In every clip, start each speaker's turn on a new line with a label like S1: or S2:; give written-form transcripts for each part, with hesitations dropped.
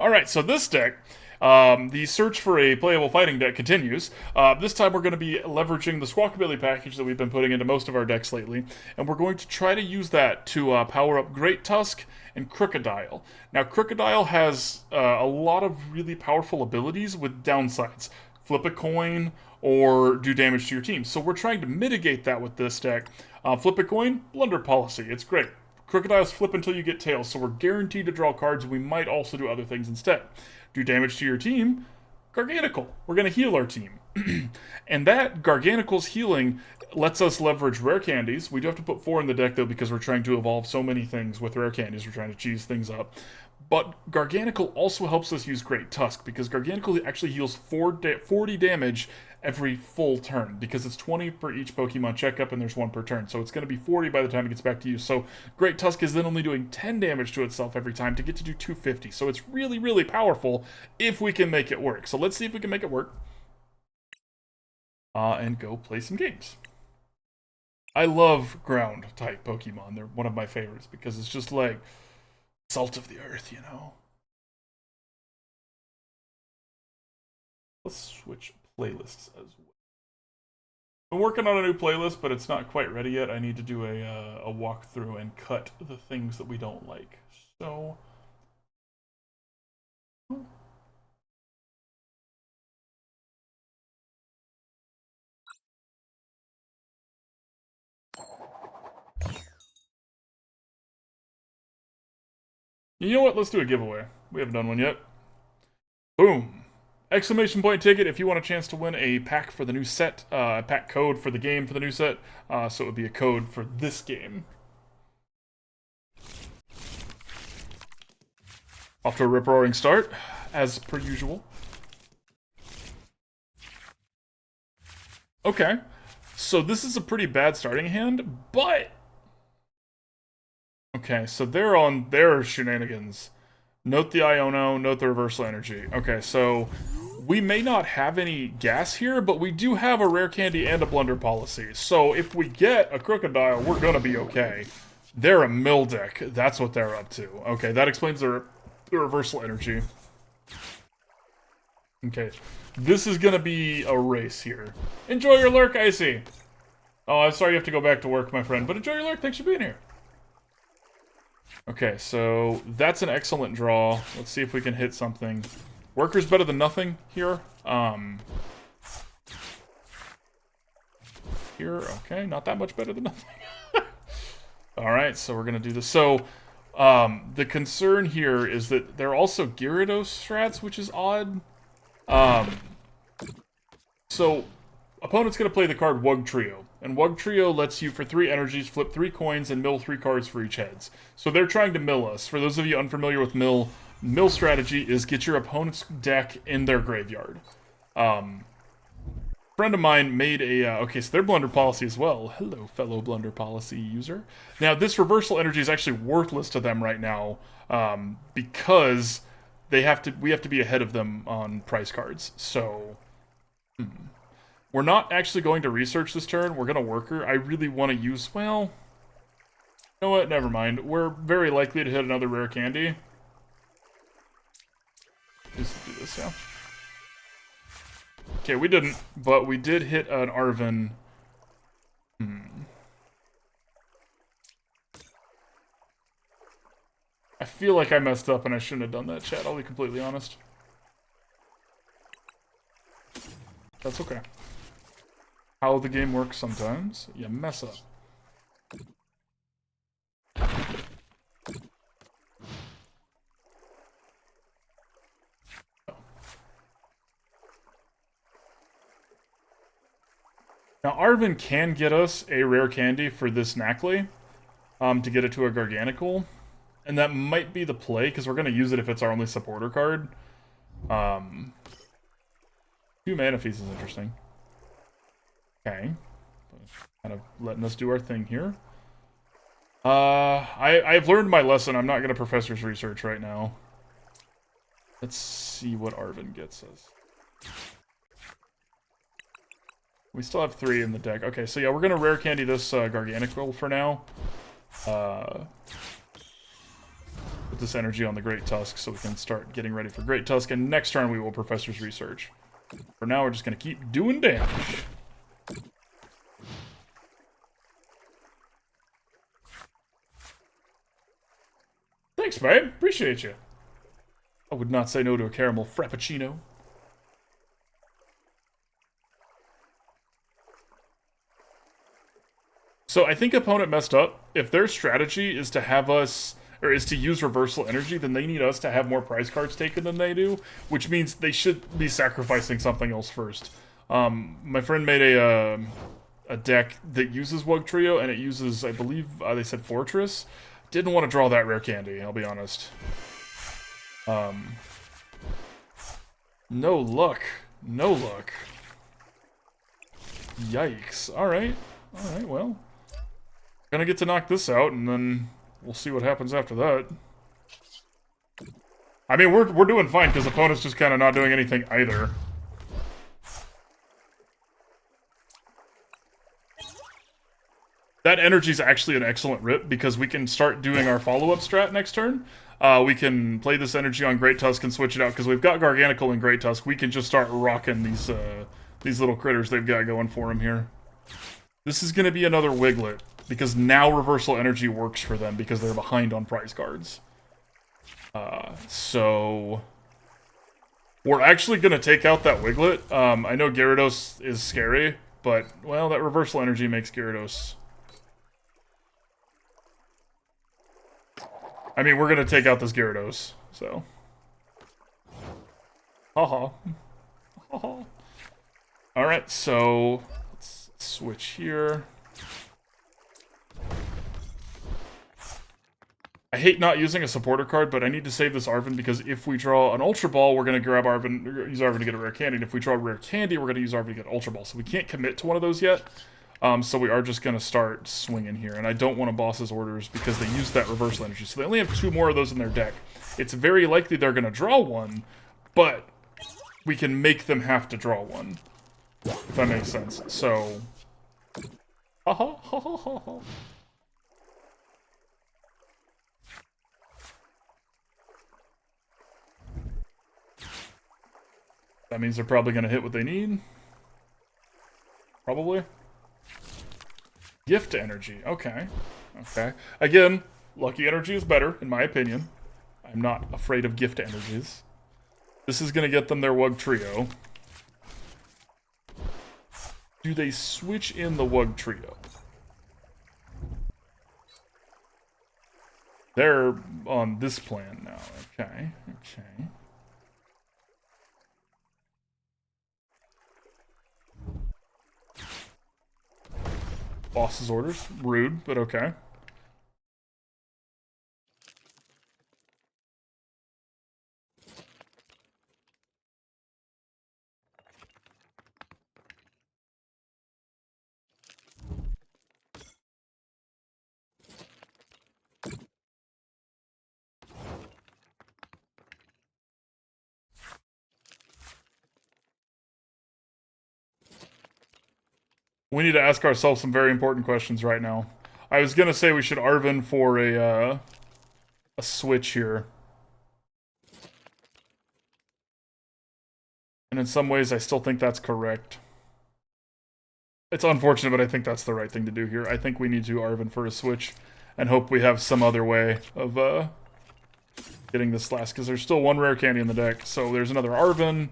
S1: Alright, so this deck, the search for a playable fighting deck continues. This time we're going to be leveraging the Squawkabilly package that we've been putting into most of our decks lately, and we're going to try to use that to power up Great Tusk and Krookodile. Now, Krookodile has a lot of really powerful abilities with downsides. Flip a coin or do damage to your team. So we're trying to mitigate that with this deck. Flip a coin, Blunder Policy. It's great. Krookodiles flip until you get tails, so we're guaranteed to draw cards. We might also do other things instead. Do damage to your team, Garganacl. We're going to heal our team. And that Garganacl's healing lets us leverage rare candies. We do have to put 4 in the deck, though, because we're trying to evolve so many things with rare candies. We're trying to cheese things up. But Garganacl also helps us use Great Tusk, because Garganacl actually heals 40 damage every full turn, because it's 20 per each Pokemon checkup, and there's 1 per turn. So it's going to be 40 by the time it gets back to you. So Great Tusk is then only doing 10 damage to itself every time to get to do 250. So it's really, really powerful if we can make it work. So let's see if we can make it work. And go play some games. I love ground-type Pokemon. They're one of my favorites, because it's just like salt of the earth, you know? Let's switch playlists as well. I'm working on a new playlist, but it's not quite ready yet. I need to do a walkthrough and cut the things that we don't like. So... you know what? Let's do a giveaway. We haven't done one yet. Boom. Exclamation point ticket if you want a chance to win a pack for the new set, pack code for the game for the new set. So it would be a code for this game. Off to a rip-roaring start, as per usual. Okay, so this is a pretty bad starting hand, but... okay, so they're on their shenanigans. Note the Iono, note the Reversal Energy. Okay, so we may not have any gas here, but we do have a Rare Candy and a Blunder Policy. So if we get a Krookodile, we're gonna be okay. They're a mill deck. That's what they're up to. Okay, that explains the Reversal Energy. Okay, this is gonna be a race here. Enjoy your lurk, Icy! Oh, I'm sorry you have to go back to work, my friend, but enjoy your lurk. Thanks for being here. Okay, so that's an excellent draw. Let's see if we can hit something. Worker's better than nothing here. Here, okay, not that much better than nothing. Alright, so we're gonna do this. So, the concern here is that they're also Gyarados strats, which is odd. So, opponent's gonna play the card Wugtrio. And Wugtrio lets you, for 3 energies, flip 3 coins and mill 3 cards for each heads. So they're trying to mill us. For those of you unfamiliar with mill strategy is get your opponent's deck in their graveyard. A friend of mine made a... okay, so they're Blunder Policy as well. Hello, fellow Blunder Policy user. Now, this Reversal Energy is actually worthless to them right now, because we have to be ahead of them on price cards. So... we're not actually going to research this turn. We're going to worker. I really want to use... well... you know what? Never mind. We're very likely to hit another Rare Candy. Just do this, yeah. Okay, we didn't. But we did hit an Arven. I feel like I messed up and I shouldn't have done that, chat. I'll be completely honest. That's okay. How the game works sometimes. You mess up. Now, Arven can get us a Rare Candy for this Nacli, to get it to a Garganacl. And that might be the play, because we're going to use it if it's our only supporter card. 2 Mana Feast is interesting. Okay. Kind of letting us do our thing here. I've learned my lesson. I'm not going to Professor's Research right now. Let's see what Arven gets us. We still have 3 in the deck. Okay, so yeah, we're going to Rare Candy this Garganacl for now. Let's this energy on the Great Tusk so we can start getting ready for Great Tusk, and next turn we will Professor's Research. For now, we're just going to keep doing damage. Thanks, babe. Appreciate you. I would not say no to a caramel frappuccino. So I think opponent messed up. If their strategy is to have us, or is to use reversal energy, then they need us to have more prize cards taken than they do, which means they should be sacrificing something else first. My friend made a deck that uses Wugtrio, and it uses, I believe, they said Fortress. Didn't want to draw that Rare Candy, I'll be honest. No luck. No luck. Yikes. Alright, well. Gonna get to knock this out, and then we'll see what happens after that. I mean, we're doing fine, because opponent's just kind of not doing anything either. That energy's actually an excellent rip, because we can start doing our follow-up strat next turn. We can play this energy on Great Tusk and switch it out, because we've got Garganacl and Great Tusk. We can just start rocking these little critters they've got going for them here. This is going to be another Wiglet, because now Reversal Energy works for them, because they're behind on prize cards. So we're actually going to take out that Wiglet. I know Gyarados is scary, but, well, that Reversal Energy makes Gyarados... I mean, we're going to take out this Gyarados, so... Haha. Haha. Alright, so... let's switch here. I hate not using a supporter card, but I need to save this Arven, because if we draw an Ultra Ball, we're going to grab Arven, use Arven to get a Rare Candy, and if we draw a Rare Candy, we're going to use Arven to get Ultra Ball, so we can't commit to one of those yet. So we are just going to start swinging here, and I don't want to boss's orders because they use that reversal energy, so they only have 2 more of those in their deck. It's very likely they're going to draw one, but we can make them have to draw one, if that makes sense. So, ha ha ha ha ha ha. That means they're probably going to hit what they need. Probably. Gift energy. Okay. Okay. Again, lucky energy is better, in my opinion. I'm not afraid of gift energies. This is going to get them their Wugtrio. Do they switch in the Wugtrio? They're on this plan now. Okay. Okay. Boss's orders. Rude, but okay. We need to ask ourselves some very important questions right now. I was gonna say we should Arven for a switch here. And in some ways, I still think that's correct. It's unfortunate, but I think that's the right thing to do here. I think we need to Arven for a switch and hope we have some other way of getting this last, because there's still 1 Rare Candy in the deck. So there's another Arven.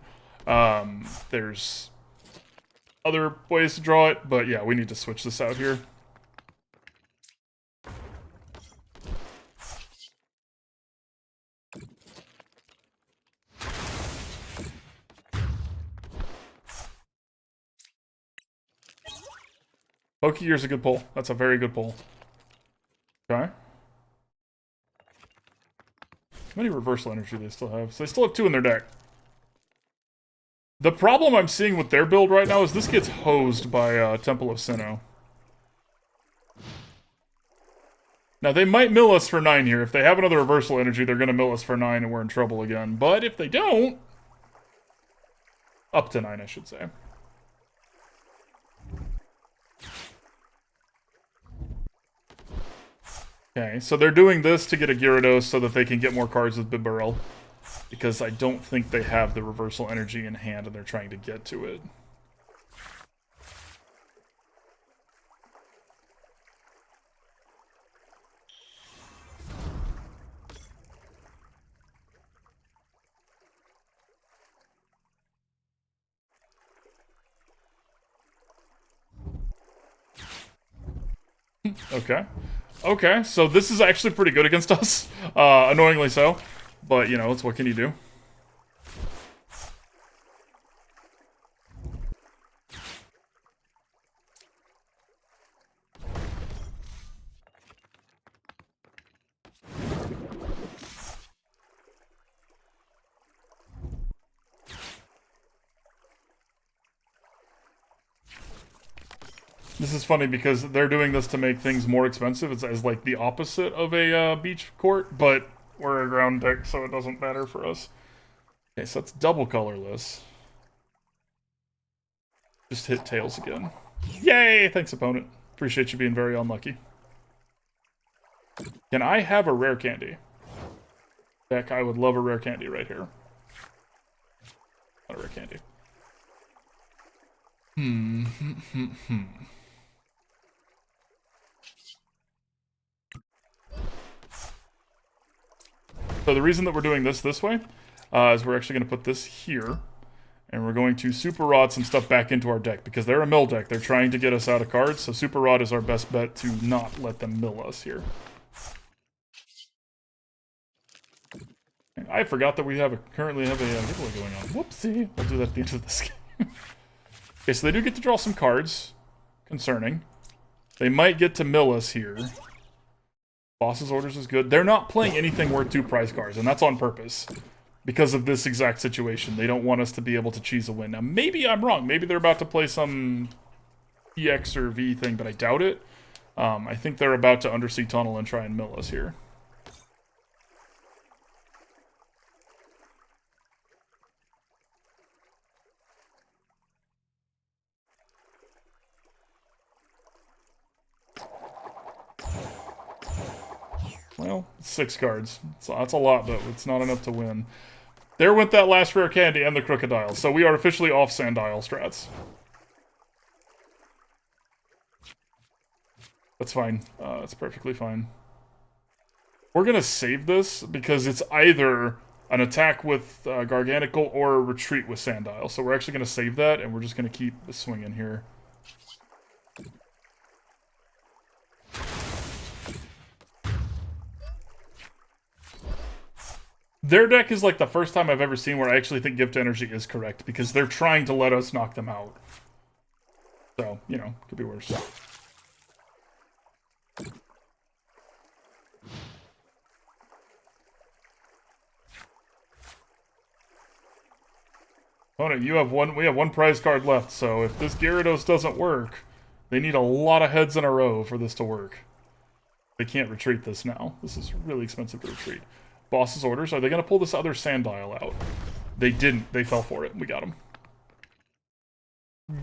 S1: There's other ways to draw it, but yeah, we need to switch this out here. Pokégear's a good pull. That's a very good pull. Okay. How many reversal energy do they still have? So they still have 2 in their deck. The problem I'm seeing with their build right now is this gets hosed by Temple of Sinnoh. Now, they might mill us for 9 here. If they have another reversal energy, they're going to mill us for 9 and we're in trouble again. But if they don't... up to 9, I should say. Okay, so they're doing this to get a Gyarados so that they can get more cards with Bibarel. Because I don't think they have the reversal energy in hand and they're trying to get to it. Okay. Okay, so this is actually pretty good against us. Annoyingly so. But, you know, it's what can you do? This is funny because they're doing this to make things more expensive. It's as like the opposite of a beach court, but we're a ground deck, so it doesn't matter for us. Okay, so that's double colorless. Just hit tails again. Yay! Thanks, opponent. Appreciate you being very unlucky. Can I have a rare candy? Heck, I would love a rare candy right here. Not a rare candy. So the reason that we're doing this way is we're actually going to put this here, and we're going to Super Rod some stuff back into our deck, because they're a mill deck. They're trying to get us out of cards, so Super Rod is our best bet to not let them mill us here. I forgot that we currently have a giveaway going on. Whoopsie. I'll do that at the end of this game. Okay, so they do get to draw some cards. Concerning. They might get to mill us here. Boss's Orders is good. They're not playing anything worth 2 prize cards, and that's on purpose. Because of this exact situation. They don't want us to be able to cheese a win. Now, maybe I'm wrong. Maybe they're about to play some EX or V thing, but I doubt it. I think they're about to Undersea Tunnel and try and mill us here. Well, 6 cards. So that's a lot, but it's not enough to win. There went that last rare candy and the Krookodile. So we are officially off Sandile strats. That's fine. It's perfectly fine. We're going to save this because it's either an attack with Garganacl or a retreat with Sandile. So we're actually going to save that, and we're just going to keep swinging here. Their deck is like the first time I've ever seen where I actually think Gift Energy is correct, because they're trying to let us knock them out. So, you know, could be worse. Opponent, we have one prize card left, so if this Gyarados doesn't work, they need a lot of heads in a row for this to work. They can't retreat this now. This is really expensive to retreat. Boss's Orders. Are they going to pull this other Sandile out? They didn't. They fell for it. We got them.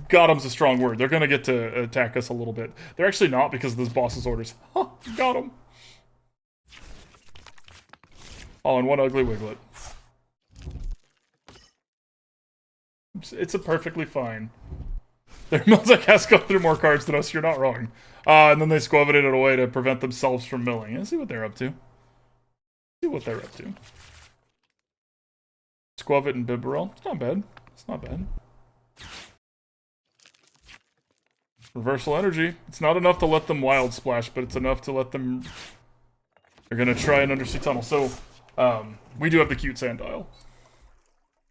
S1: Got him's a strong word. They're going to get to attack us a little bit. They're actually not, because of this Boss's Orders. Huh, got him. Oh, and one ugly Wiglet. It's a perfectly fine. Their Mildeck has gone through more cards than us. You're not wrong. And then they squavited it away to prevent themselves from milling. Let's see what they're up to. See what they're up to. Squavit and Bibarel. It's not bad. It's not bad. Reversal energy. It's not enough to let them wild splash, but it's enough to let them... They're going to try an Undersea Tunnel. So, we do have the cute Sandile.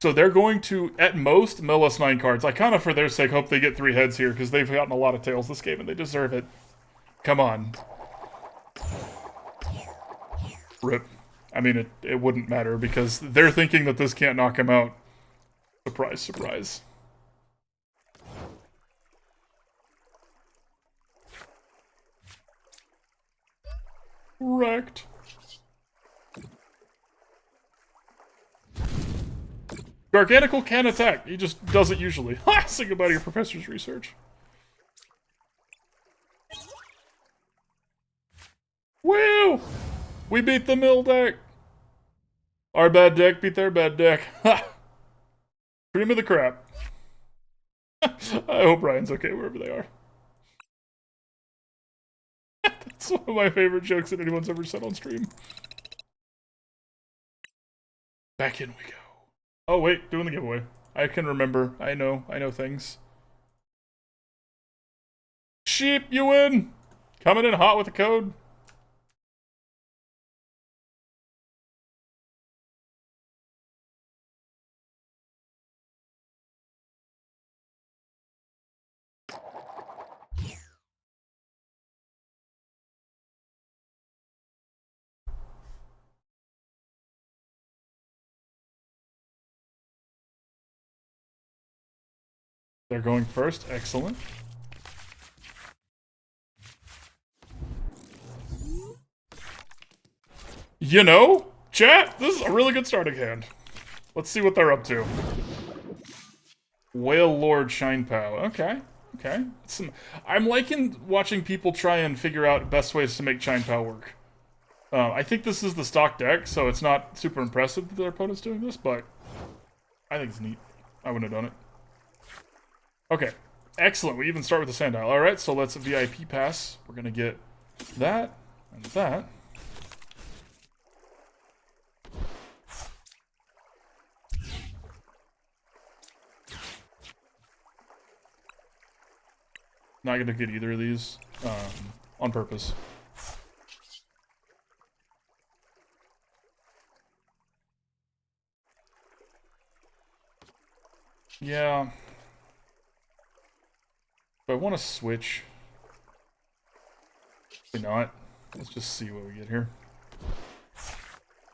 S1: So they're going to, at most, mill us 9 cards. I kind of, for their sake, hope they get 3 heads here, because they've gotten a lot of tails this game, and they deserve it. Come on. Rip. I mean, it wouldn't matter, because they're thinking that this can't knock him out. Surprise, surprise. Wrecked. Garganacl can attack. He just doesn't usually. Ha! Say goodbye to your professor's research. Woo! We beat the mill deck! Our bad deck beat their bad deck. Ha! Cream of the crap. I hope Ryan's okay wherever they are. That's one of my favorite jokes that anyone's ever said on stream. Back in we go. Oh wait, doing the giveaway. I can remember. I know things. Sheep, you win! Coming in hot with the code. They're going first. Excellent. You know, chat, this is a really good starting hand. Let's see what they're up to. Whale Lord Shine Pow. Okay. Okay. I'm liking watching people try and figure out best ways to make Shine Pow work. I think this is the stock deck, so it's not super impressive that their opponent's doing this, but I think it's neat. I wouldn't have done it. Okay, excellent. We even start with the Sandile. Alright, so let's VIP pass. We're gonna get that and that. Not gonna get either of these on purpose. Yeah. Do I want to switch? Probably not. Let's just see what we get here.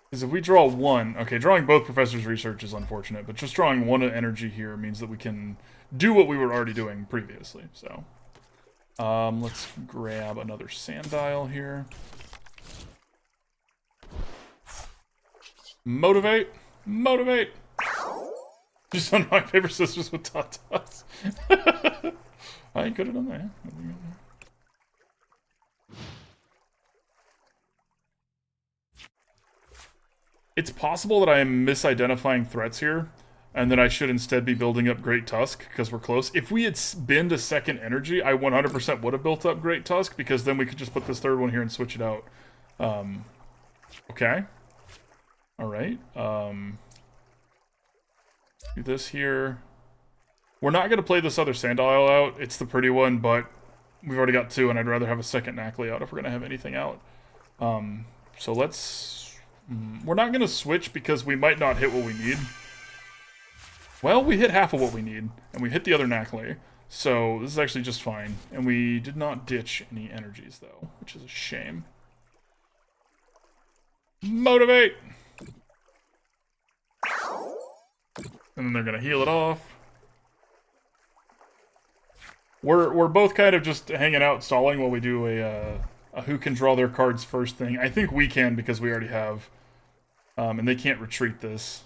S1: Because if we draw one... Okay, drawing both Professor's Research is unfortunate, but just drawing one energy here means that we can do what we were already doing previously, so... let's grab another Sandile here. Motivate! Motivate! Just one of my favorite sisters with tatas. I could have done that. It's possible that I am misidentifying threats here, and that I should instead be building up Great Tusk, because we're close. If we had been to second energy, I 100% would have built up Great Tusk, because then we could just put this third one here and switch it out. Okay. Alright. Do this here. We're not going to play this other Sandile out. It's the pretty one, but we've already got two, and I'd rather have a second Nacli out if we're going to have anything out. So let's... we're not going to switch because we might not hit what we need. Well, we hit half of what we need, and we hit the other Nacli. So this is actually just fine. And we did not ditch any energies, though, which is a shame. Motivate! And then they're going to heal it off. We're both kind of just hanging out, stalling while we do a who can draw their cards first thing. I think we can because we already have. And they can't retreat this.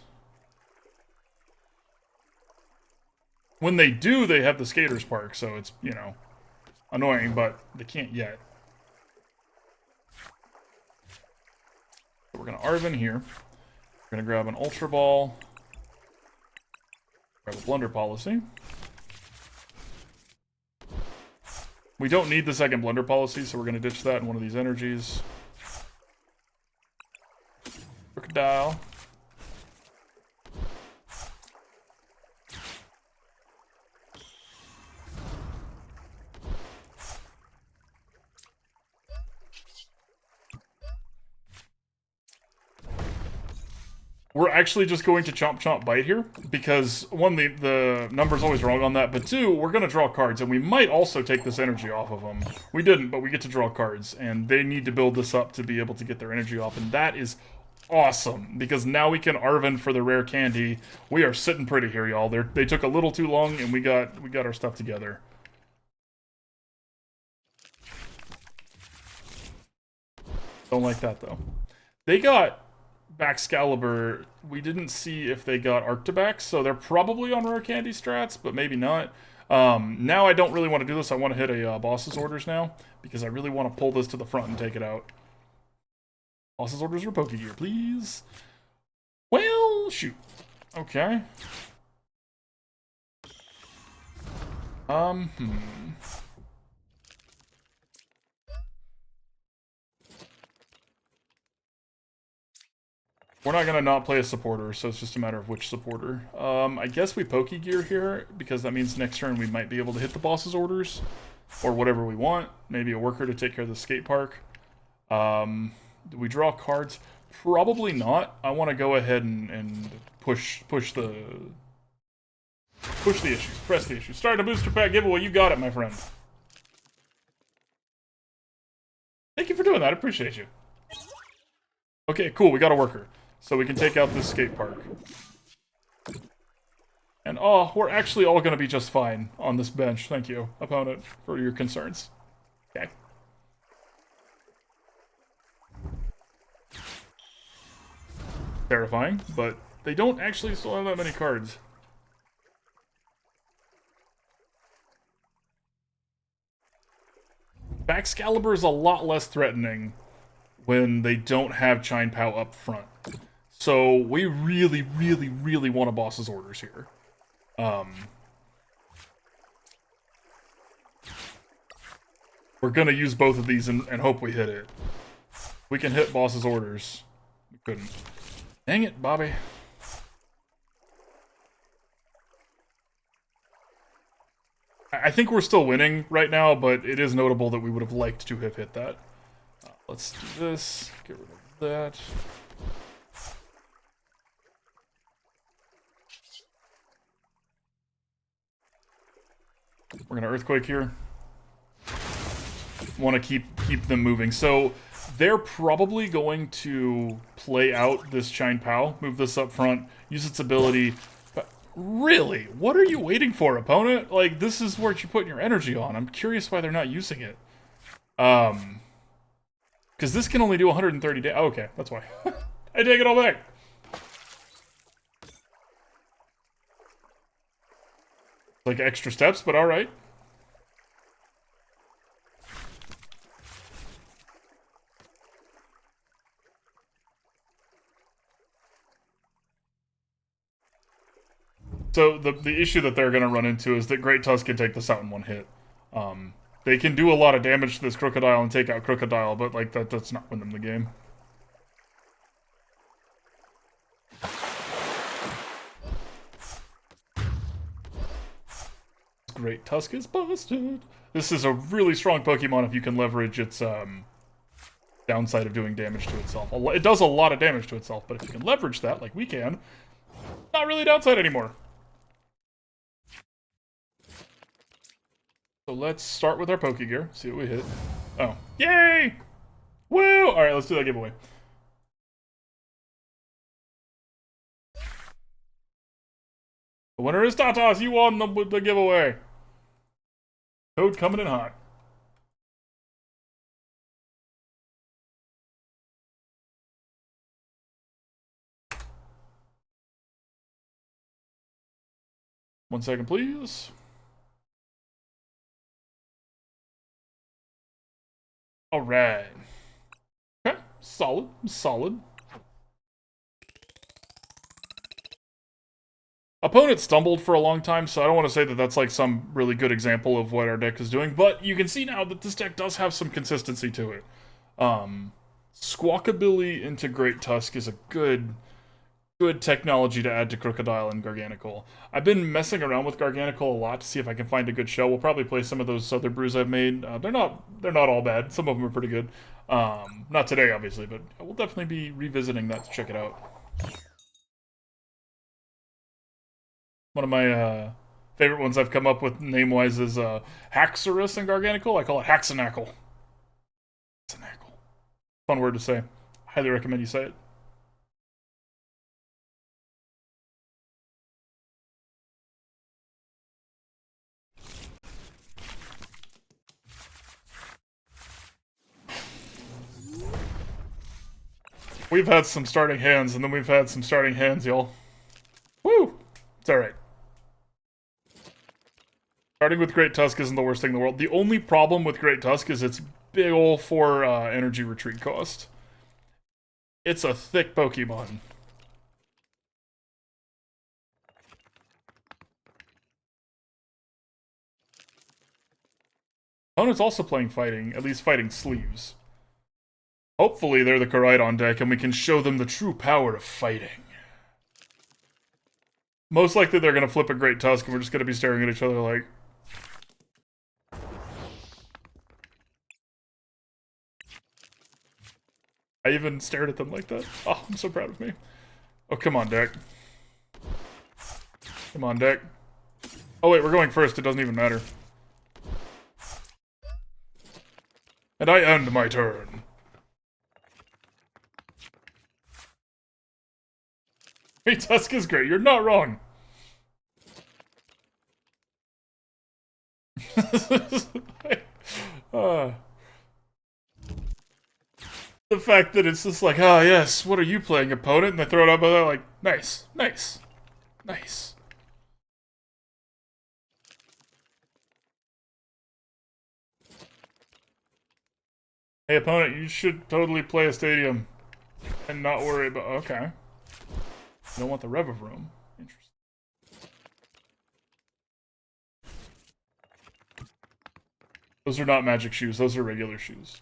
S1: When they do, they have the Skaters Park, so it's, you know, annoying, but they can't yet. So we're going to Arven here. We're going to grab an Ultra Ball. Grab a Blunder Policy. We don't need the second Blunder Policy, so we're going to ditch that in one of these energies. Krookodile. We're actually just going to Chomp Chomp Bite here, because one, the number's always wrong on that, but two, we're going to draw cards, and we might also take this energy off of them. We didn't, but we get to draw cards, and they need to build this up to be able to get their energy off, and that is awesome, because now we can Arven for the Rare Candy. We are sitting pretty here, y'all. They took a little too long, and we got our stuff together. Don't like that, though. They got Baxcalibur. We didn't see if they got Arctibax, so they're probably on Rare Candy strats, but maybe not. Now I don't really want to do this. I want to hit a boss's orders now, because I really want to pull this to the front and take it out. Boss's orders for Pokégear, please. Well, shoot. Okay. Hmm. We're not gonna not play a supporter, so it's just a matter of which supporter. I guess we Pokégear here, because that means next turn we might be able to hit the boss's orders. Or whatever we want. Maybe a worker to take care of the skate park. Do we draw cards? Probably not. I want to go ahead and push the issues. Press the issues. Start a booster pack giveaway. You got it, my friend. Thank you for doing that. I appreciate you. Okay, cool. We got a worker. So we can take out this skate park. And oh, we're actually all going to be just fine on this bench. Thank you, opponent, for your concerns. Okay. Terrifying, but they don't actually still have that many cards. Baxcalibur is a lot less threatening when they don't have Chine Pow up front. So we really, really, really want a boss's orders here. We're gonna use both of these and hope we hit it. We can hit boss's orders. We couldn't. Dang it, Bobby. I think we're still winning right now, but it is notable that we would have liked to have hit that. Let's do this. Get rid of that. We're gonna Earthquake here. Want to keep them moving. So they're probably going to play out this Chine Pow, move this up front, use its ability. But really, what are you waiting for, opponent? Like, this is what you're putting your energy on. I'm curious why they're not using it. Because this can only do 130 damage. Oh, okay, that's why. I take it all back. Like extra steps, but all right. So the issue that they're going to run into is that Great Tusk can take this out in one hit. They can do a lot of damage to this Krookodile and take out Krookodile, but like that's not win them the game. Great Tusk is busted. This is a really strong Pokemon if you can leverage its downside of doing damage to itself. It does a lot of damage to itself, but if you can leverage that, like we can, not really downside anymore. So let's start with our Pokégear, see what we hit. Oh, yay! Woo! Alright, let's do that giveaway. The winner is Tatas, you won the giveaway! Code coming in hot. One second, please. Alright. Okay, solid, solid. Opponent stumbled for a long time, so I don't want to say that that's like some really good example of what our deck is doing, but you can see now that this deck does have some consistency to it. Squawkabilly into Great Tusk is a good technology to add to Krookodile and Garganacl. I've been messing around with Garganacl a lot to see if I can find a good shell. We'll probably play some of those other brews I've made. They're not all bad. Some of them are pretty good. Not today, obviously, but we'll definitely be revisiting that to check it out. One of my favorite ones I've come up with name-wise is Haxorus and Garganacl. I call it Haxanacl. Haxanacl. Fun word to say. Highly recommend you say it. We've had some starting hands, and then we've had some starting hands, y'all. Woo! It's alright. Starting with Great Tusk isn't the worst thing in the world. The only problem with Great Tusk is its big ol' 4 energy retreat cost. It's a thick Pokemon. Opponent's also playing fighting, at least fighting sleeves. Hopefully they're the Koraidon deck and we can show them the true power of fighting. Most likely they're going to flip a Great Tusk and we're just going to be staring at each other like... I even stared at them like that. Oh, I'm so proud of me. Oh, come on, deck. Come on, deck. Oh, wait, we're going first. It doesn't even matter. And I end my turn. Great Tusk is great. You're not wrong. The fact that it's just like, ah, yes, what are you playing, opponent? And they throw it up and they're like, nice, nice, nice. Hey, opponent, you should totally play a stadium and not worry about... Okay. You don't want the rev of room. Interesting. Those are not magic shoes. Those are regular shoes.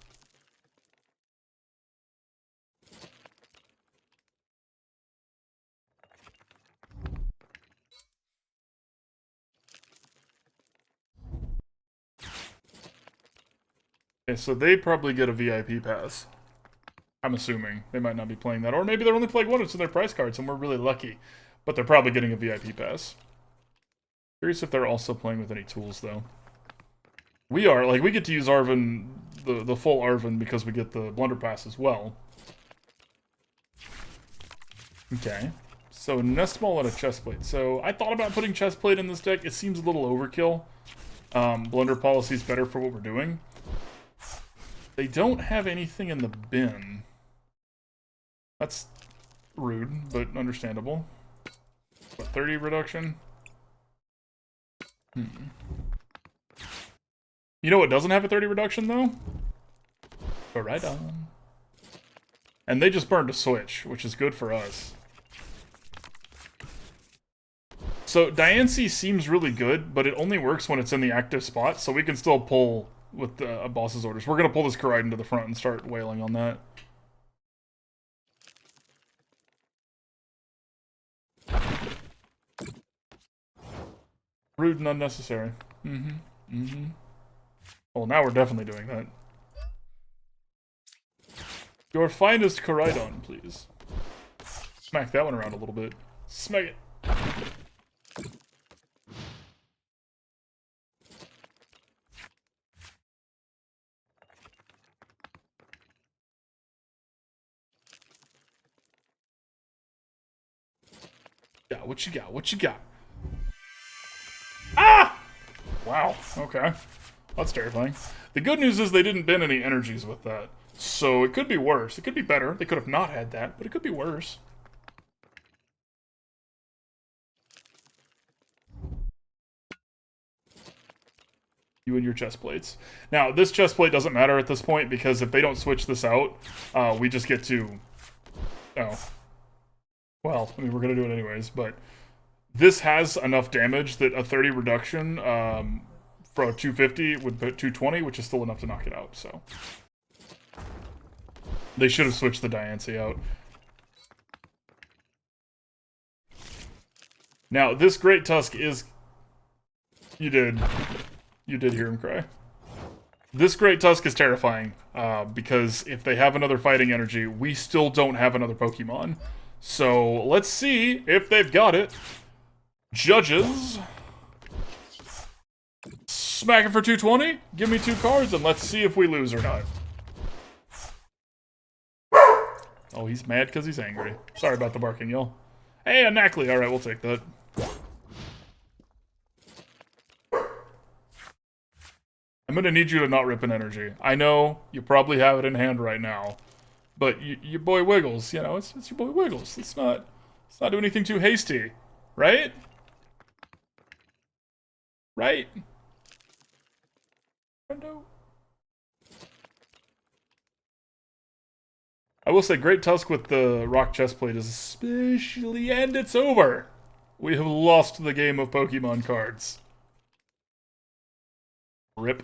S1: Okay, so they probably get a VIP pass. I'm assuming. They might not be playing that. Or maybe they're only playing one. It's in their price cards, and we're really lucky. But they're probably getting a VIP pass. Curious if they're also playing with any tools, though. We are. Like, we get to use Arven, the full Arven, because we get the Blunder Pass as well. Okay. So, Nest Ball and a Chestplate. So, I thought about putting Chestplate in this deck. It seems a little overkill. Blunder Policy is better for what we're doing. They don't have anything in the bin. That's rude, but understandable. What, 30 reduction? You know what doesn't have a 30 reduction, though? Koraidon. And they just burned a switch, which is good for us. So, Diancie seems really good, but it only works when it's in the active spot, so we can still pull with a boss's orders. We're going to pull this Koraidon to the front and start wailing on that. Rude and unnecessary. Well, now we're definitely doing that. Your finest Koraidon, please. Smack that one around a little bit. Smack it. Yeah, what you got? What you got? Ah! Wow, okay. That's terrifying. The good news is they didn't bin any energies with that. So it could be worse. It could be better. They could have not had that, but it could be worse. You and your chest plates. Now, this chest plate doesn't matter at this point because if they don't switch this out, we just get to... Oh. Well, I mean, we're going to do it anyways, but... This has enough damage that a 30 reduction for a 250 would put 220, which is still enough to knock it out, so... They should have switched the Diancie out. Now, this Great Tusk is... You did hear him cry. This Great Tusk is terrifying, because if they have another fighting energy, we still don't have another Pokemon. So, let's see if they've got it. Judges. Smack it for 220. Give me 2 cards, and let's see if we lose or not. Oh, he's mad because he's angry. Sorry about the barking, y'all. Hey, a Nacli. Alright, we'll take that. I'm gonna need you to not rip an energy. I know you probably have it in hand right now, but your boy Wiggles, you know, it's your boy Wiggles. Let's not do anything too hasty, right? Right? Friendo. I will say Great Tusk with the rock chestplate is especially, and it's over. We have lost the game of Pokemon cards. Rip.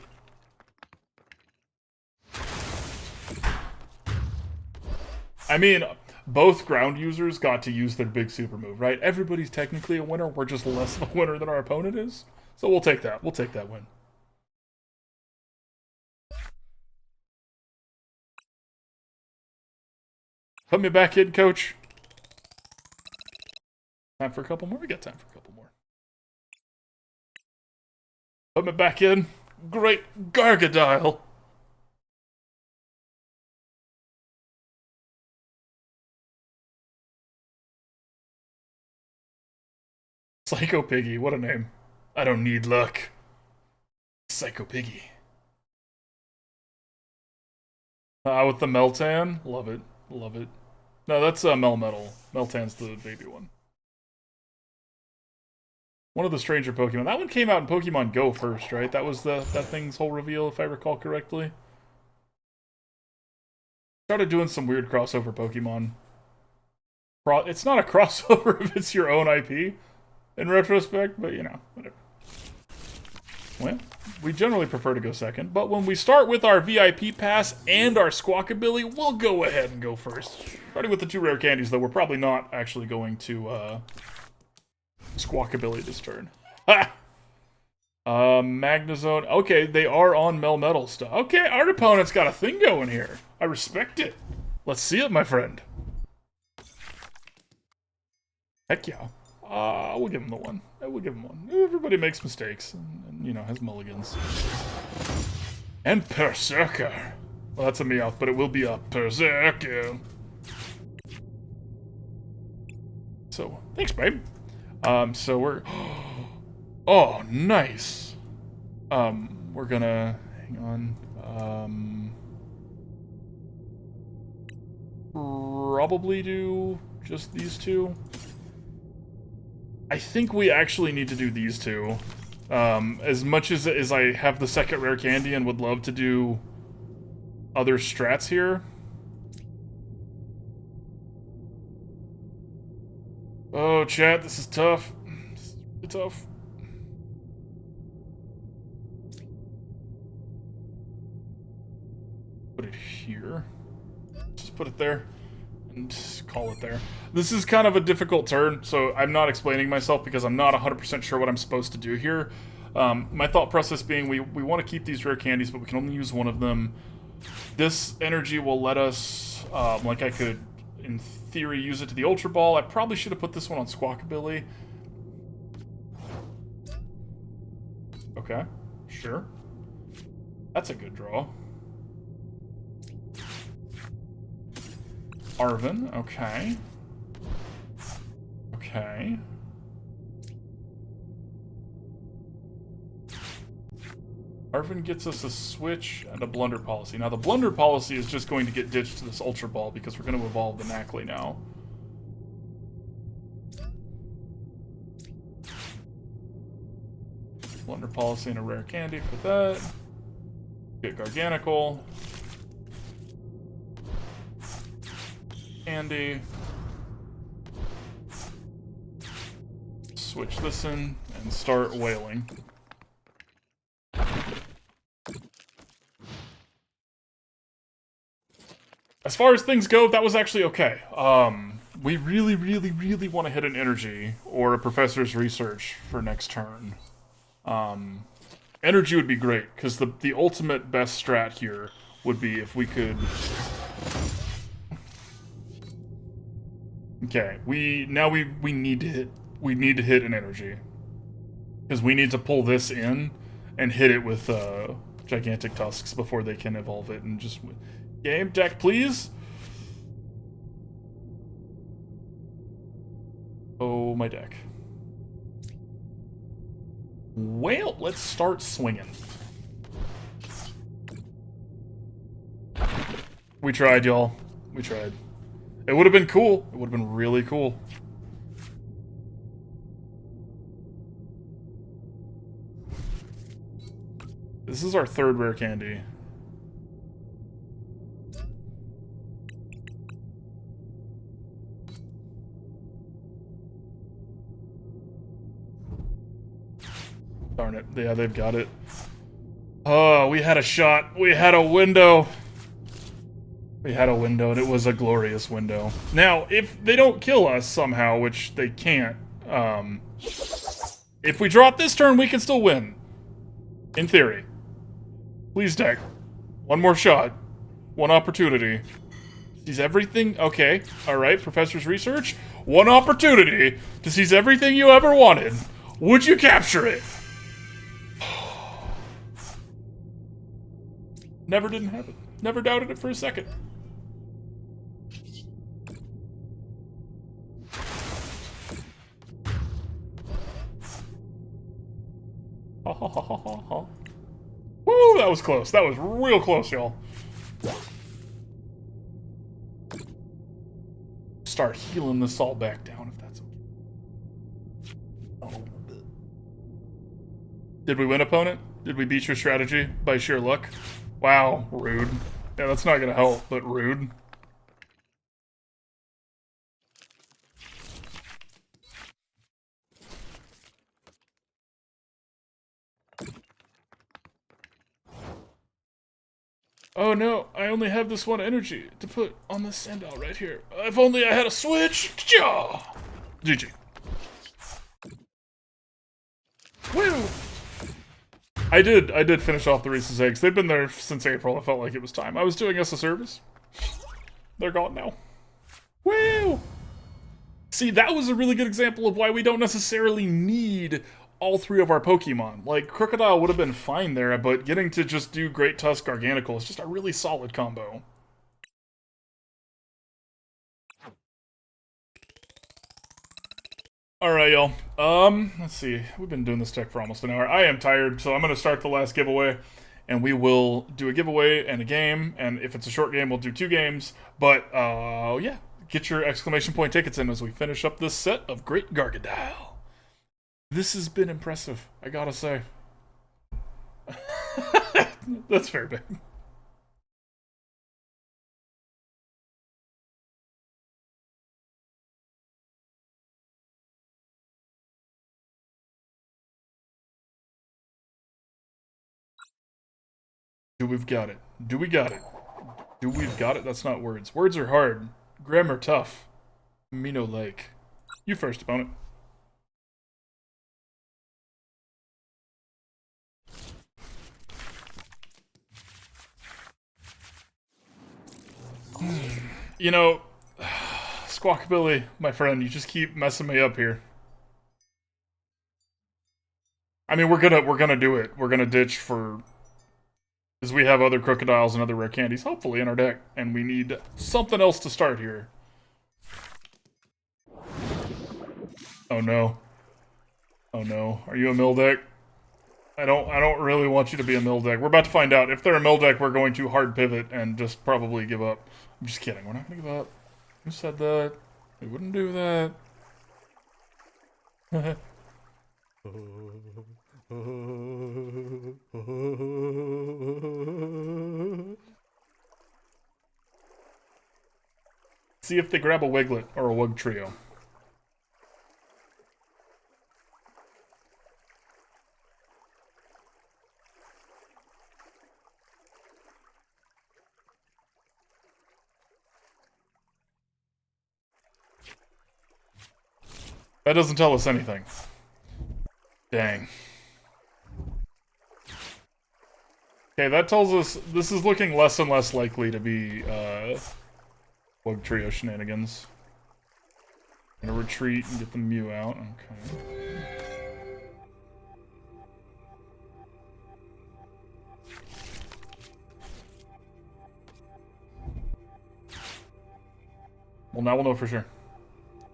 S1: I mean, both ground users got to use their big super move, right? Everybody's technically a winner. We're just less of a winner than our opponent is. So we'll take that. We'll take that win. Put me back in, coach. Time for a couple more? We got time for a couple more. Put me back in. Great GargaDile. Psycho Piggy, what a name. I don't need luck. Psycho Piggy. With the Meltan. Love it. Love it. No, that's Melmetal. Meltan's the baby one. One of the stranger Pokemon. That one came out in Pokemon Go first, right? That was that thing's whole reveal, if I recall correctly. Started doing some weird crossover Pokemon. It's not a crossover if it's your own IP, in retrospect, but you know, whatever. Well, we generally prefer to go second, but when we start with our VIP pass and our Squawkabilly, we'll go ahead and go first. Starting with the 2 rare candies, though, we're probably not actually going to Squawkabilly this turn. Ha! Magnezone. Okay, they are on Melmetal stuff. Okay, our opponent's got a thing going here. I respect it. Let's see it, my friend. Heck yeah. We'll give him the one. We'll give him one. Everybody makes mistakes and you know, has mulligans. And Berserker. Well, that's a Meowth, but it will be a Berserker. So, thanks, babe. So we're... Oh, nice. We're gonna... Hang on. Probably do just these two. I think we actually need to do these two. As much as I have the second rare candy and would love to do other strats here. Oh, chat, this is tough. This is really tough. Put it here. Just put it there. And just call it there. This is kind of a difficult turn, so I'm not explaining myself because I'm not 100% sure what I'm supposed to do here. My thought process being we want to keep these rare candies, but we can only use one of them. This energy will let us, like I could, in theory, use it to the Ultra Ball. I probably should have put this one on Squawkabilly. Okay, sure. That's a good draw. Arven, okay. Okay. Arven gets us a switch and a Blunder Policy. Now, the Blunder Policy is just going to get ditched to this Ultra Ball because we're going to evolve the Nacli now. Blunder Policy and a Rare Candy for that. Get Garganacl. Candy. Switch this in and start wailing. As far as things go, that was actually okay. We really, really, really want to hit an energy or a professor's research for next turn. Energy would be great, because the ultimate best strat here would be if we could... Okay, we need to hit an energy. Because we need to pull this in and hit it with gigantic tusks before they can evolve it and just... Game deck, please. Oh, my deck. Well, let's start swinging. We tried, y'all. We tried. It would have been cool. It would have been really cool. This is our third rare candy. Darn it. Yeah, they've got it. Oh, we had a shot. We had a window. We had a window, and it was a glorious window. Now, if they don't kill us somehow, which they can't, if we drop this turn, we can still win. In theory. Please, deck. One more shot. One opportunity. Seize everything? Okay. Alright, Professor's Research. One opportunity to seize everything you ever wanted. Would you capture it? Never didn't have it. Never doubted it for a second. Woo, that was close. That was real close, y'all. Start healing this all back down if that's okay. Oh. Did we win, opponent? Did we beat your strategy by sheer luck? Wow, rude. Yeah, that's not gonna help, but rude. Oh no, I only have this one energy to put on this Sandile right here. If only I had a switch! GG. Woo! I did finish off the Reese's Eggs. They've been there since April. I felt like it was time. I was doing us a service. They're gone now. Woo! See, that was a really good example of why we don't necessarily need all three of our Pokemon. Like, Krookodile would have been fine there, but getting to just do Great Tusk Garganacl is just a really solid combo. Alright, y'all. Let's see. We've been doing this deck for almost an hour. I am tired, so I'm going to start the last giveaway, and we will do a giveaway and a game, and if it's a short game, we'll do 2 games. But, yeah. Get your exclamation point tickets in as we finish up this set of Great GargaDile. This has been impressive, I gotta say. That's fair, babe. Do we've got it? Do we got it? Do we've got it? That's not words. Words are hard. Grammar tough. Me no like. You first, opponent. You know, Squawkabilly, my friend, you just keep messing me up here. I mean, we're gonna do it. We're gonna ditch for, because we have other Krookodiles and other rare candies, hopefully, in our deck, and we need something else to start here. Oh no. Oh no. Are you a mill deck? I don't really want you to be a mill deck. We're about to find out. If they're a mill deck, we're going to hard pivot and just probably give up. I'm just kidding. We're not gonna give up. Who said that? We wouldn't do that. See if they grab a Wiglet or a Wug Trio. That doesn't tell us anything. Dang. Okay, that tells us this is looking less and less likely to be, Wug Trio shenanigans. I'm gonna retreat and get the Mew out. Okay. Well, now we'll know for sure.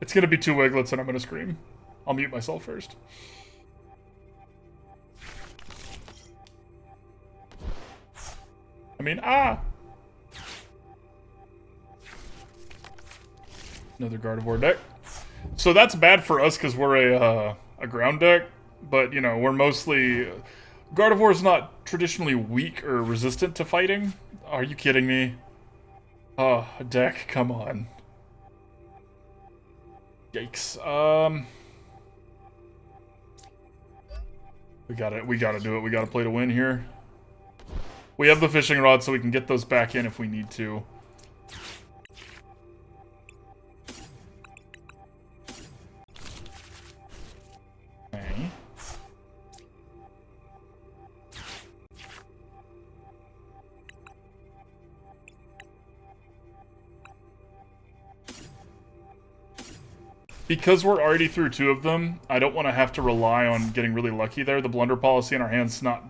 S1: It's gonna be 2 Wiglets and I'm gonna scream. I'll mute myself first. I mean, Another Gardevoir deck. So that's bad for us because we're a ground deck, but, you know, we're mostly... Gardevoir is not traditionally weak or resistant to fighting. Are you kidding me? Oh, deck, come on. Yikes. We gotta do it. We gotta play to win here. We have the fishing rod, so we can get those back in if we need to. Okay. Because we're already through 2 of them, I don't want to have to rely on getting really lucky there. The Blunder Policy in our hands is not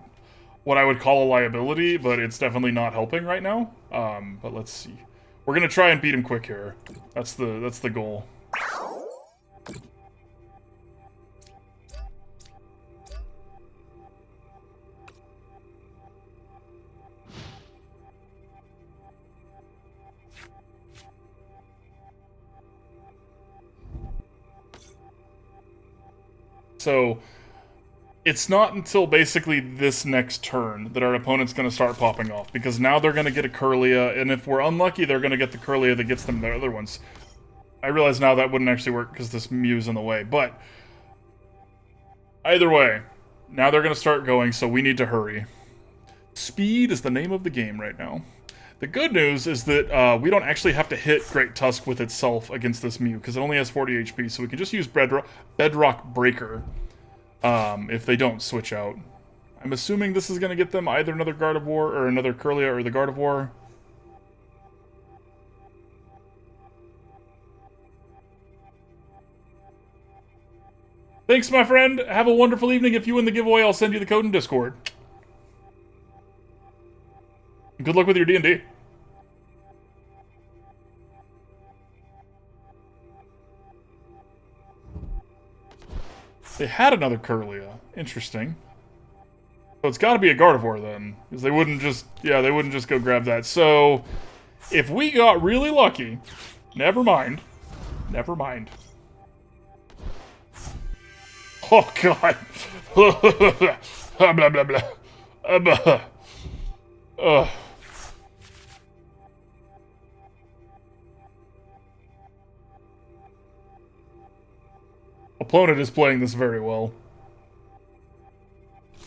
S1: what I would call a liability, but it's definitely not helping right now. But let's see. We're gonna try and beat him quick here. That's the goal. So, it's not until basically this next turn that our opponent's going to start popping off, because now they're going to get a Kirlia, and if we're unlucky, they're going to get the Kirlia that gets them the other ones. I realize now that wouldn't actually work because this Mew's in the way, but either way, now they're going to start going, so we need to hurry. Speed is the name of the game right now. The good news is that we don't actually have to hit Great Tusk with itself against this Mew, because it only has 40 HP, so we can just use Bedrock Breaker if they don't switch out. I'm assuming this is going to get them either another Gardevoir or another Kirlia or the Gardevoir. Thanks, my friend. Have a wonderful evening. If you win the giveaway, I'll send you the code in Discord. Good luck with your D&D. They had another Kirlia. Interesting. So it's got to be a Gardevoir then, because they wouldn't just, they wouldn't just go grab that. So if we got really lucky, never mind. Never mind. Oh god. Blah blah blah. Opponent is playing this very well.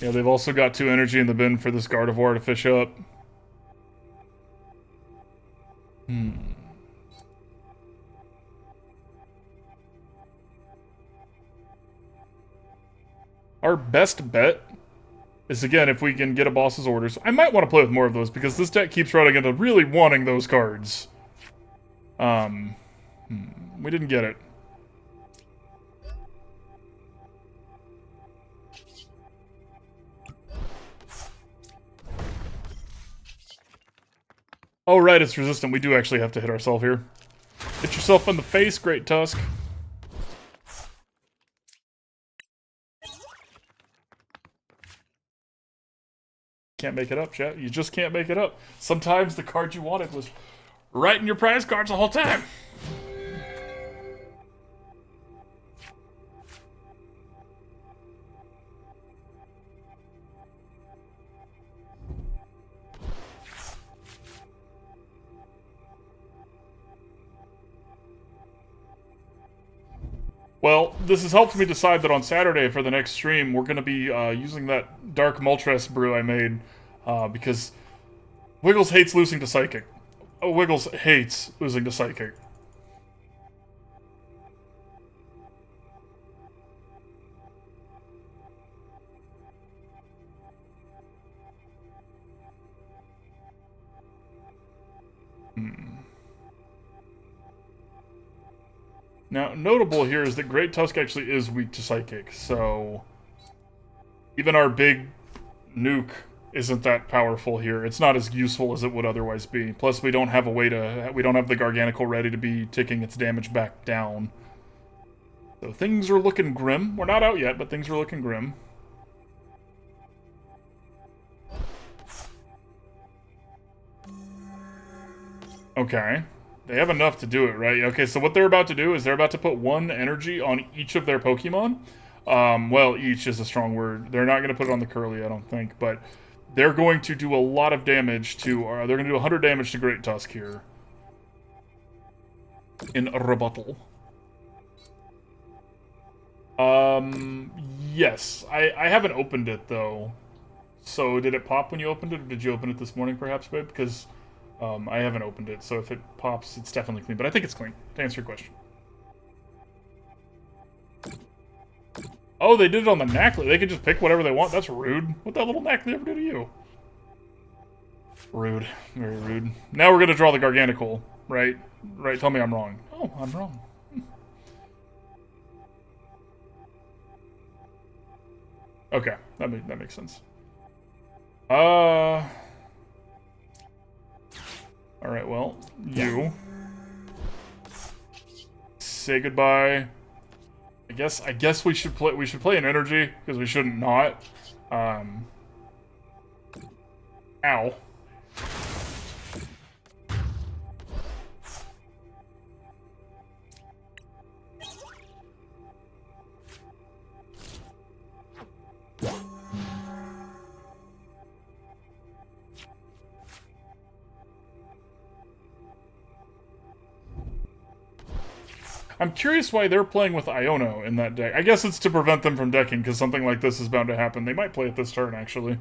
S1: Yeah, they've also got 2 energy in the bin for this Gardevoir to fish up. Our best bet is, again, if we can get a boss's orders. I might want to play with more of those, because this deck keeps running into really wanting those cards. We didn't get it. Oh, right, it's resistant. We do actually have to hit ourselves here. Hit yourself in the face, Great Tusk. Can't make it up, chat. You just can't make it up. Sometimes the card you wanted was right in your prize cards the whole time. Well, this has helped me decide that on Saturday for the next stream, we're going to be using that Dark Moltres brew I made, because Wiggles hates losing to Psychic. Oh, Wiggles hates losing to Psychic. Now, notable here is that Great Tusk actually is weak to Psychic, so even our big nuke isn't that powerful here. It's not as useful as it would otherwise be. Plus, we don't have a way to... we don't have the Garganacl ready to be taking its damage back down. So things are looking grim. We're not out yet, but things are looking grim. Okay. They have enough to do it, right? Okay, so what they're about to do is they're about to put 1 energy on each of their Pokemon. Well, each is a strong word. They're not going to put it on the Curly, I don't think, but they're going to do a lot of damage to... they're going to do 100 damage to Great Tusk here. In a rebuttal. Yes. I haven't opened it, though. So did it pop when you opened it, or did you open it this morning, perhaps, babe? Because I haven't opened it, so if it pops, it's definitely clean. But I think it's clean, to answer your question. Oh, they did it on the Nacli. They could just pick whatever they want. That's rude. What that little Nacli ever do to you? Rude. Very rude. Now we're going to draw the Garganacl, right? Right, tell me I'm wrong. Oh, I'm wrong. Okay, that makes sense. Alright, well, you. Say goodbye. I guess we should play an energy, because we shouldn't not. Ow. I'm curious why they're playing with Iono in that deck. I guess it's to prevent them from decking, because something like this is bound to happen. They might play it this turn, actually.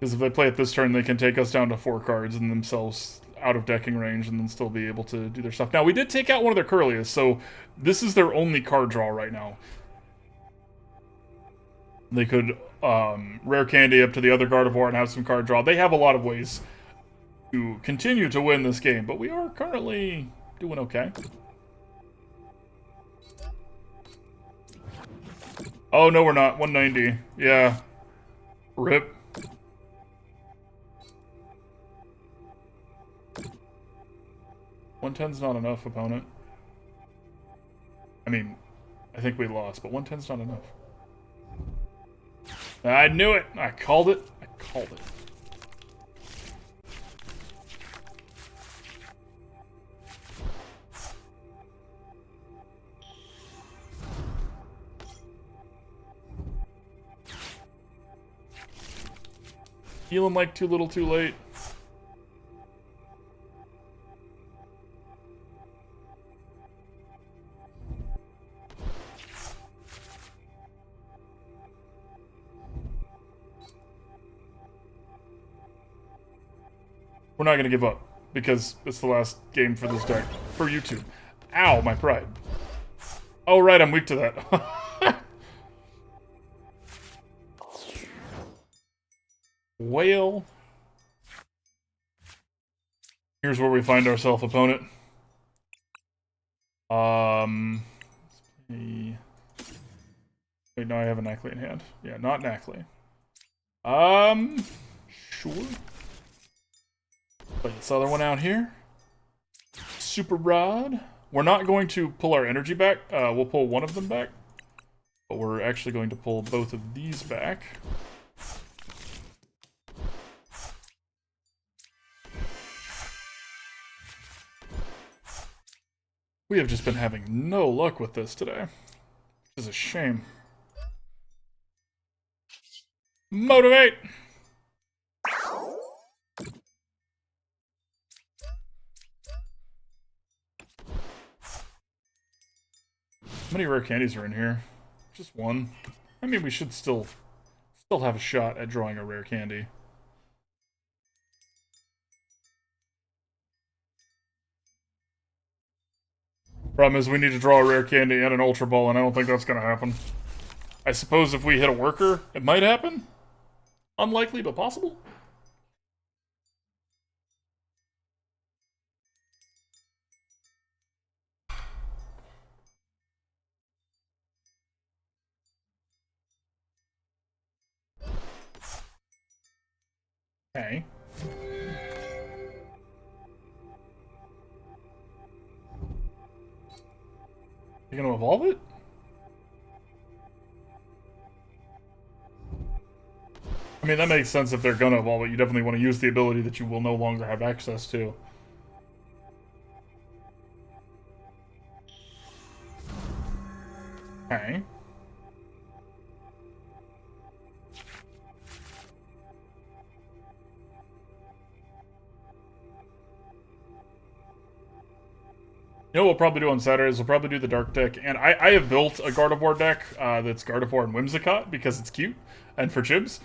S1: Because if they play it this turn, they can take us down to 4 cards and themselves out of decking range and then still be able to do their stuff. Now, we did take out one of their Curlius, so this is their only card draw right now. They could Rare Candy up to the other Gardevoir and have some card draw. They have a lot of ways to continue to win this game, but we are currently doing okay. Oh, no, we're not. 190. Yeah. RIP. $110's not enough, opponent. I mean, I think we lost, but 110's not enough. I knew it! I called it. I called it. Feeling like too little too late. We're not going to give up, because it's the last game for this deck. For YouTube. Ow, my pride. Oh, right, I'm weak to that. Whale. Here's where we find ourselves, opponent. Wait, no, I have a Nacli in hand. Yeah, not Nacli. Sure. Put this other one out here. Super Rod. We're not going to pull our energy back. We'll pull one of them back. But we're actually going to pull both of these back. We have just been having no luck with this today. Which is a shame. Motivate! How many rare candies are in here? Just one. I mean, we should still have a shot at drawing a rare candy. Problem is, we need to draw a rare candy and an Ultra Ball, and I don't think that's going to happen. I suppose if we hit a worker, it might happen? Unlikely, but possible? Okay. You gonna evolve it? I mean, that makes sense if they're gonna evolve it. You definitely want to use the ability that you will no longer have access to. Okay. know what we'll probably do on Saturday is we'll probably do the Dark deck, and I have built a Gardevoir deck that's Gardevoir and Whimsicott because it's cute, and for Chibs.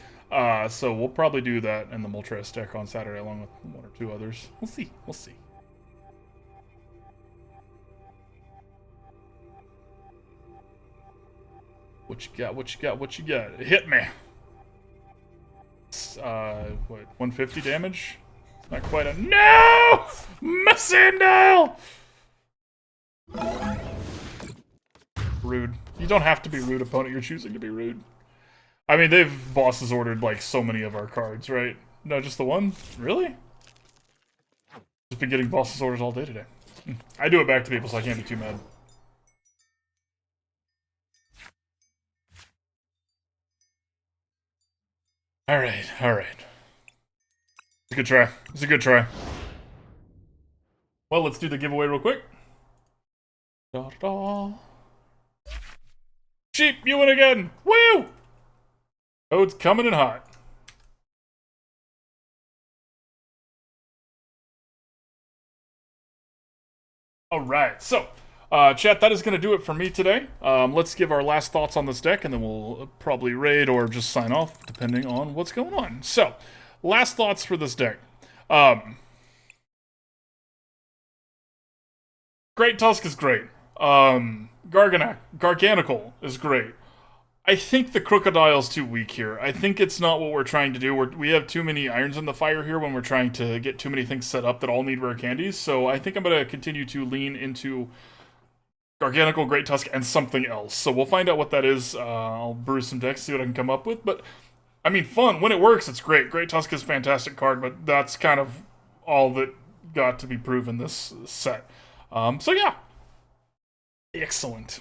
S1: So we'll probably do that in the Moltres deck on Saturday along with one or two others. We'll see. We'll see. What you got? What you got? What you got? Hit me. What, 150 damage? It's not quite a... No! My Sandile! Rude. You don't have to be rude, opponent. You're choosing to be rude. I mean, they've bosses ordered, like, so many of our cards, right? No, just the one? Really? Just been getting bosses orders all day today. I do it back to people, so I can't be too mad. Alright, alright. It's a good try. It's a good try. Well, let's do the giveaway real quick. Da, da, da. Sheep, you win again! Woo! Oh, it's coming in hot. Alright, so, chat, that is going to do it for me today. Let's give our last thoughts on this deck, and then we'll probably raid or just sign off, depending on what's going on. So, last thoughts for this deck. Great Tusk is great. Garganacl is great. I think the Krookodile's too weak here. I think it's not what we're trying to do. We have too many irons in the fire here when we're trying to get too many things set up that all need rare candies. So I think I'm going to continue to lean into Garganacl, Great Tusk, and something else. So we'll find out what that is. I'll brew some decks, see what I can come up with. But, I mean, fun. When it works, it's great. Great Tusk is a fantastic card, but that's kind of all that got to be proven this set. So yeah. Excellent.